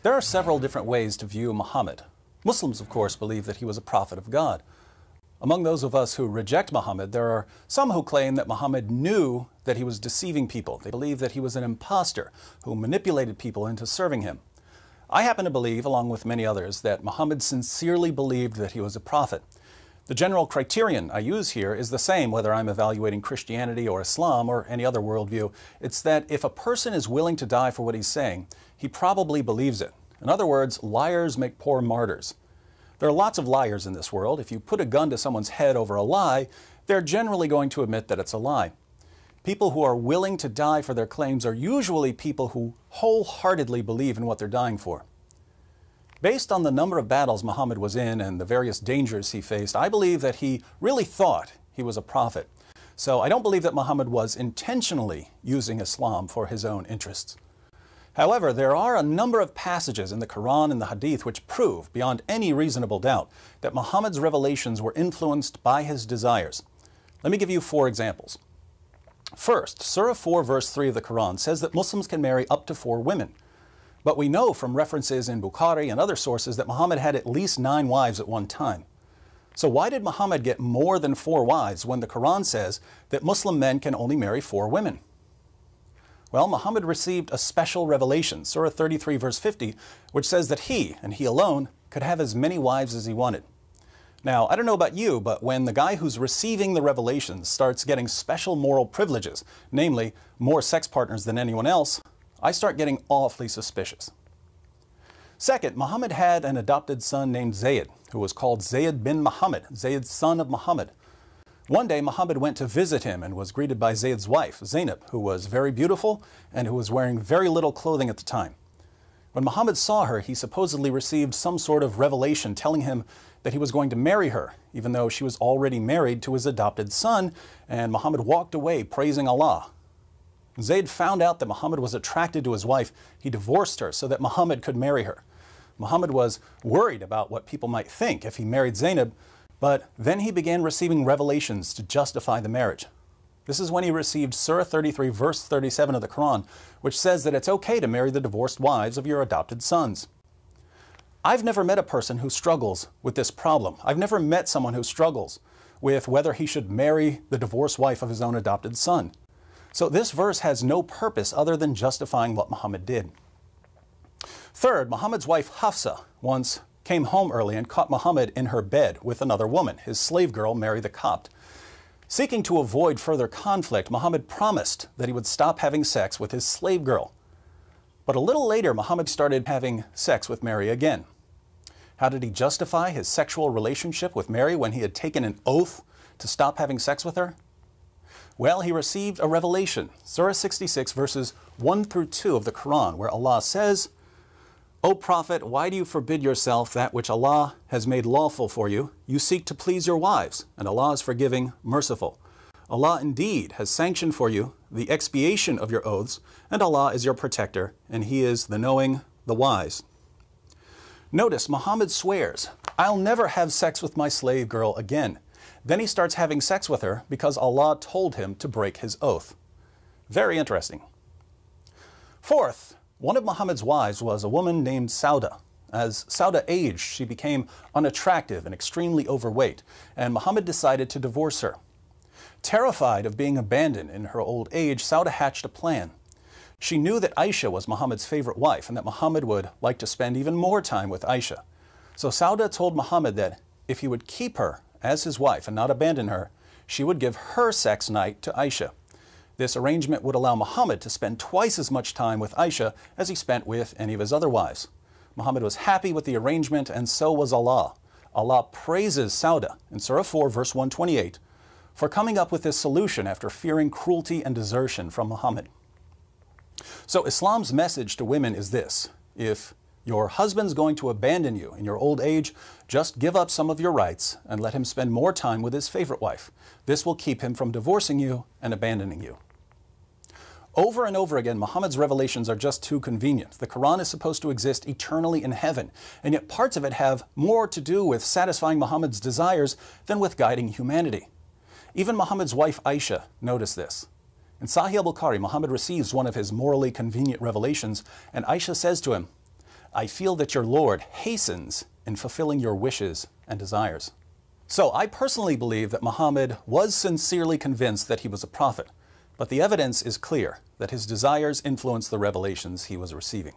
There are several different ways to view Muhammad. Muslims, of course, believe that he was a prophet of God. Among those of us who reject Muhammad, there are some who claim that Muhammad knew that he was deceiving people. They believe that he was an impostor who manipulated people into serving him. I happen to believe, along with many others, that Muhammad sincerely believed that he was a prophet. The general criterion I use here is the same whether I'm evaluating Christianity or Islam or any other worldview. It's that if a person is willing to die for what he's saying, he probably believes it. In other words, liars make poor martyrs. There are lots of liars in this world. If you put a gun to someone's head over a lie, they're generally going to admit that it's a lie. People who are willing to die for their claims are usually people who wholeheartedly believe in what they're dying for. Based on the number of battles Muhammad was in and the various dangers he faced, I believe that he really thought he was a prophet. So I don't believe that Muhammad was intentionally using Islam for his own interests. However, there are a number of passages in the Quran and the Hadith which prove, beyond any reasonable doubt, that Muhammad's revelations were influenced by his desires. Let me give you 4 examples. First, Surah 4 verse 3 of the Quran says that Muslims can marry up to 4 women. But we know from references in Bukhari and other sources that Muhammad had at least 9 wives at one time. So why did Muhammad get more than 4 wives when the Quran says that Muslim men can only marry 4 women? Well, Muhammad received a special revelation, Surah 33 verse 50, which says that he, and he alone, could have as many wives as he wanted. Now, I don't know about you, but when the guy who's receiving the revelations starts getting special moral privileges, namely more sex partners than anyone else, I start getting awfully suspicious. Second, Muhammad had an adopted son named Zayd, who was called Zayd bin Muhammad, Zayd son of Muhammad. One day, Muhammad went to visit him and was greeted by Zayd's wife, Zainab, who was very beautiful and who was wearing very little clothing at the time. When Muhammad saw her, he supposedly received some sort of revelation telling him that he was going to marry her, even though she was already married to his adopted son, and Muhammad walked away praising Allah. When Zayd found out that Muhammad was attracted to his wife, he divorced her so that Muhammad could marry her. Muhammad was worried about what people might think if he married Zainab, but then he began receiving revelations to justify the marriage. This is when he received Surah 33 verse 37 of the Quran, which says that it's okay to marry the divorced wives of your adopted sons. I've never met a person who struggles with this problem. I've never met someone who struggles with whether he should marry the divorced wife of his own adopted son. So this verse has no purpose other than justifying what Muhammad did. Third, Muhammad's wife Hafsa once came home early and caught Muhammad in her bed with another woman, his slave girl Mary the Copt. Seeking to avoid further conflict, Muhammad promised that he would stop having sex with his slave girl. But a little later, Muhammad started having sex with Mary again. How did he justify his sexual relationship with Mary when he had taken an oath to stop having sex with her? Well, he received a revelation, Surah 66 verses 1 through 2 of the Quran, where Allah says, "O Prophet, why do you forbid yourself that which Allah has made lawful for you? You seek to please your wives, and Allah is forgiving, merciful. Allah indeed has sanctioned for you the expiation of your oaths, and Allah is your protector, and He is the knowing, the wise." Notice, Muhammad swears, "I'll never have sex with my slave girl again." Then he starts having sex with her because Allah told him to break his oath. Very interesting. Fourth, one of Muhammad's wives was a woman named Sauda. As Sauda aged, she became unattractive and extremely overweight, and Muhammad decided to divorce her. Terrified of being abandoned in her old age, Sauda hatched a plan. She knew that Aisha was Muhammad's favorite wife and that Muhammad would like to spend even more time with Aisha. So Sauda told Muhammad that if he would keep her as his wife and not abandon her, she would give her sex night to Aisha. This arrangement would allow Muhammad to spend twice as much time with Aisha as he spent with any of his other wives. Muhammad was happy with the arrangement, and so was Allah. Allah praises Sauda in Surah 4 verse 128 for coming up with this solution after fearing cruelty and desertion from Muhammad. So Islam's message to women is this: if your husband's going to abandon you in your old age, just give up some of your rights and let him spend more time with his favorite wife. This will keep him from divorcing you and abandoning you. Over and over again, Muhammad's revelations are just too convenient. The Quran is supposed to exist eternally in heaven, and yet parts of it have more to do with satisfying Muhammad's desires than with guiding humanity. Even Muhammad's wife Aisha noticed this. In Sahih al-Bukhari, Muhammad receives one of his morally convenient revelations, and Aisha says to him, I feel that your Lord hastens in fulfilling your wishes and desires. So I personally believe that Muhammad was sincerely convinced that he was a prophet, but the evidence is clear that his desires influenced the revelations he was receiving.